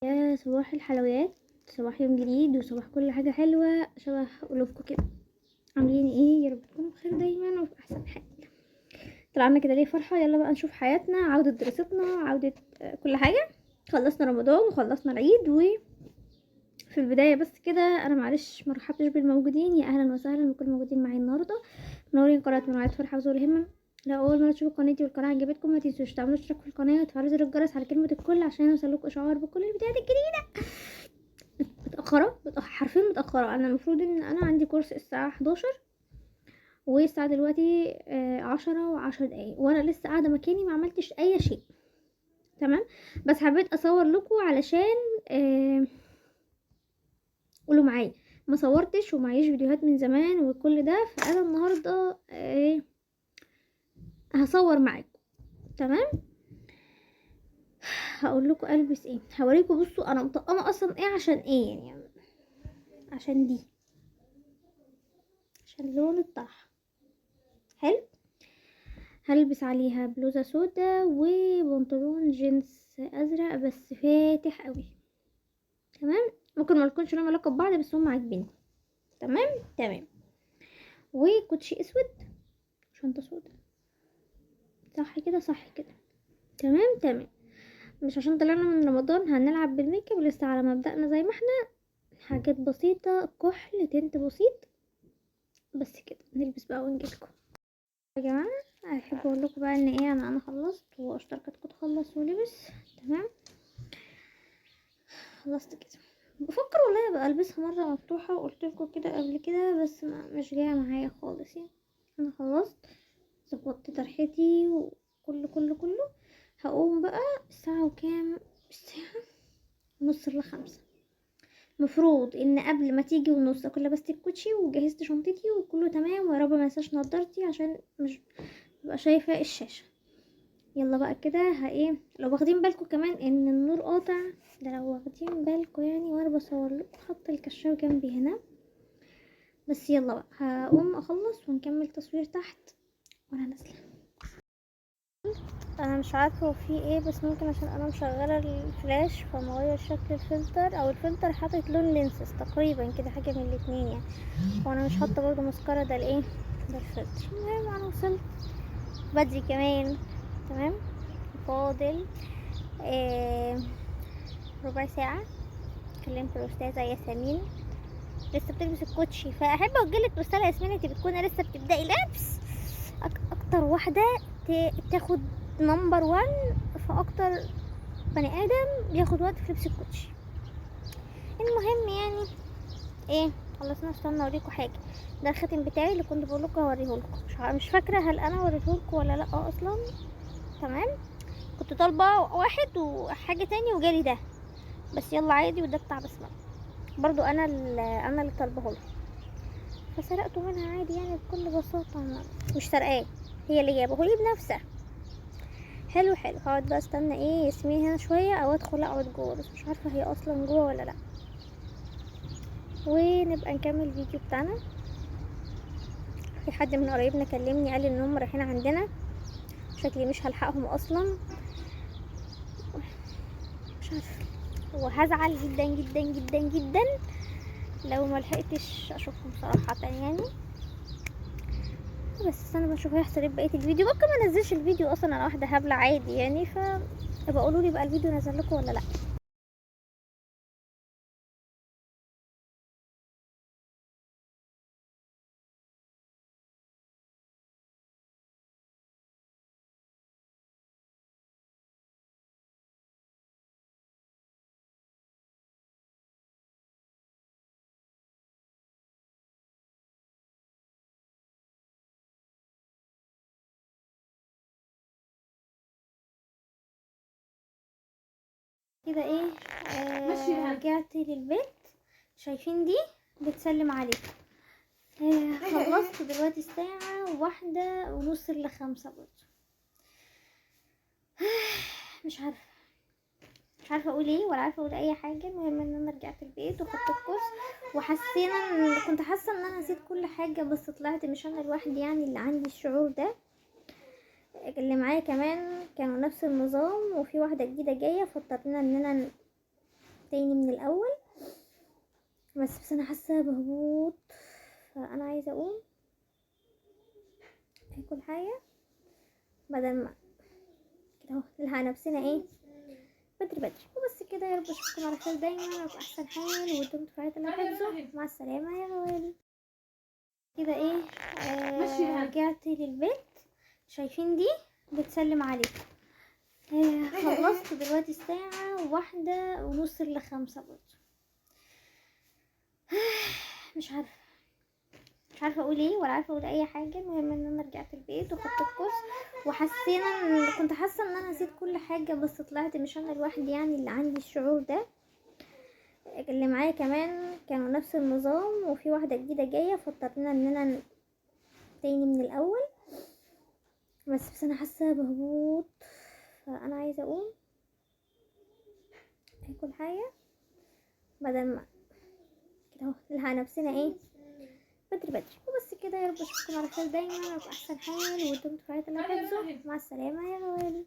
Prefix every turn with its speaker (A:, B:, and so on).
A: يا صباح الحلويات، صباح يوم جديد وصباح كل حاجة حلوة شبه قلوبكم كده. عاملين ايه؟ يا رب تكونوا بخير دايما وفي احسن حال. طلعنا كده ليه فرحة؟ يلا بقى نشوف حياتنا، عودة دراستنا، عودة كل حاجة. خلصنا رمضان وخلصنا العيد. وفي البداية بس كده انا معلش مرحبتش بالموجودين، يا اهلا وسهلا بكل الموجودين معايا النهاردة. منورين قناة منوعات فرحة وزور الهمة. لو اول مرة تشوفوا قناتي والقناة عجبتكم ما تنسوش تعملوا اشتراك في القناة وتفعلوا زر الجرس على كلمة الكل عشان يوصلكوا اشعار بكل الفيديوهات الجديدة. متأخرة حرفيا متأخرة. انا المفروض ان انا عندي كورس الساعة 11 والساعة دلوقتي 10:10 وانا لسه قاعدة مكاني ما عملتش اي شيء. تمام. بس حبيت اصور لكم علشان آه، قولوا معايا. ما صورتش ومعيش فيديوهات من زمان وكل ده، فانا النهاردة هصور معاكم. تمام. هقول لكم البس ايه، هوريكم. بصوا انا مطقمه اصلا ايه عشان ايه يعني. عشان دي، عشان لون الطرح حلو. هلبس عليها بلوزة سودا وبنطلون جينز ازرق بس فاتح قوي. تمام. ممكن ما يكونش لهم علاقه ببعض بس هم عاجبيني. تمام. تمام. وكوتشي اسود، شنطه سودا. صح كده، صح كده. تمام تمام. مش عشان طلعنا من رمضان هنلعب بالميك اب، لسه على مبدأنا زي ما احنا. حاجات بسيطه، كحل، تنت بسيط بس كده. نلبس بقى ونجيلكم يا جماعه. احب اقول لكم بقى ان ايه، انا خلصت واشتركتكم تخلص ولبس. تمام. خلصت كده. بفكر والله ابقى البسها مره مفتوحه، وقلت لكم كده قبل كده بس مش جايه معايا خالص يعني. انا خلصت، ظبطت طرحتي وكله. هقوم بقى. الساعه وكام؟ الساعه نص ل5. مفروض ان قبل ما تيجي ونص اكون لبست الكوتشي وجهزت شنطتي وكله تمام، ويا رب ما انساش نضارتي عشان مش ببقى شايفه الشاشه. يلا بقى كده. ايه، لو واخدين بالكم كمان ان النور قاطع، ده لو واخدين بالكم يعني، وانا بصور لكم حط الكشاف جنبي هنا. بس يلا بقى هقوم اخلص ونكمل تصوير تحت وانا نازله. انا مش عارفه هو في ايه، بس ممكن عشان انا مشغله الفلاش فمغير شكل الفلتر، او الفلتر حاطط لون لينسز تقريبا كده، حاجه من الاتنين يعني. وانا مش حاطه برضو مسكره، ده الايه، ده الفلتر. المهم انا وصلت بدري كمان. تمام. فاضل آه ربع ساعة. كلمت الأستاذة ياسمين لسه بتلبس الكوتشي، فأحب أوجهلك رسالة ياسمين، انتي بتكوني لسه بتبدأي لبس. أكتر واحدة تاخد نمبر 1 فأكتر بني آدم بياخد وقت في لبس الكوتشي. المهم يعني ايه، خلصنا. استنى اوريكم حاجة. ده الختم بتاعي اللي كنت بقولكوا هوريهولكم. مش فاكرة هل انا وريتهولكم ولا لا اصلا. تمام. كنت طالبة واحد وحاجة تاني وجالي ده، بس يلا عادي. وده بتاع بسمة برضو، انا اللي طالبه، فسرقته منها عادي يعني بكل بساطة. مش سرقاه، هي اللي جابهولي بنفسها. حلو حلو. هقعد بقى استنى ايه ياسمين هنا شوية، او ادخل اقعد جوه، بس مش عارفة هي اصلا جوه ولا لا. ونبقى نكمل الفيديو بتاعنا. في حد من قرايبنا كلمني قال ان هم رايحين عندنا، شكلي مش هلحقهم اصلا. مش عارفة، وهزعل جدا جدا جدا جدا لو ما لحقتش اشوفهم صراحة يعني. بس انا بشوف هيحصل ايه بقيه الفيديو. ممكن ما انزلش الفيديو اصلا، انا واحده هبله عادي يعني. ابقى قولوا لي بقى الفيديو نزل لكم ولا لا. كده ايه، رجعت للبيت. شايفين دي بتسلم عليك. خلصت دلوقتي الساعه 1:30 ل5 برضه. مش عارفه اقول ايه ولا عارفه اقول اي حاجه. المهم ان انا رجعت البيت وخدت الكورس، كنت حاسه ان انا نسيت كل حاجه، بس طلعت مش انا لوحدي يعني اللي عندي الشعور ده. اللي معايا كمان كانوا نفس النظام، وفي واحده جديده جايه فاضطرينا اننا تاني من الاول. بس انا حاسه بهبوط، فانا عايزه اقوم اكل حاجه بدل ما كده اهو نلحق نفسنا ايه بدري بدري. وبس كده، يا رب اشوفكم على خير دايما وفي احسن حال، ودمتم في رعاية الله حفظه. مع السلامه يا غوالي. كده ايه، رجعت للبيت. شايفين دي بتسلم عليك. خلصت دلوقتي الساعة 1:30 إلا 5 برضه. مش عارفة اقول ايه ولا عارفة اقول اي حاجة. المهم ان انا رجعت البيت وخدت الكورس، كنت حاسة ان انا نسيت كل حاجة، بس طلعت مش انا لوحدي يعني اللي عندي الشعور ده. اللي معايا كمان كانوا نفس النظام، وفي واحدة جديدة جاية فاضطرينا اننا تاني من الاول. بس انا حاسة بهبوط، فانا عايزة اقوم اكل حاجة بدل ما كده اهو نلحق نفسنا ايه بدري بدري. وبس كده، يا رب اشوفكم على خير دايما وفي احسن حال، ودمتم في رعاية الله حفظه. مع السلامة يا غوالي.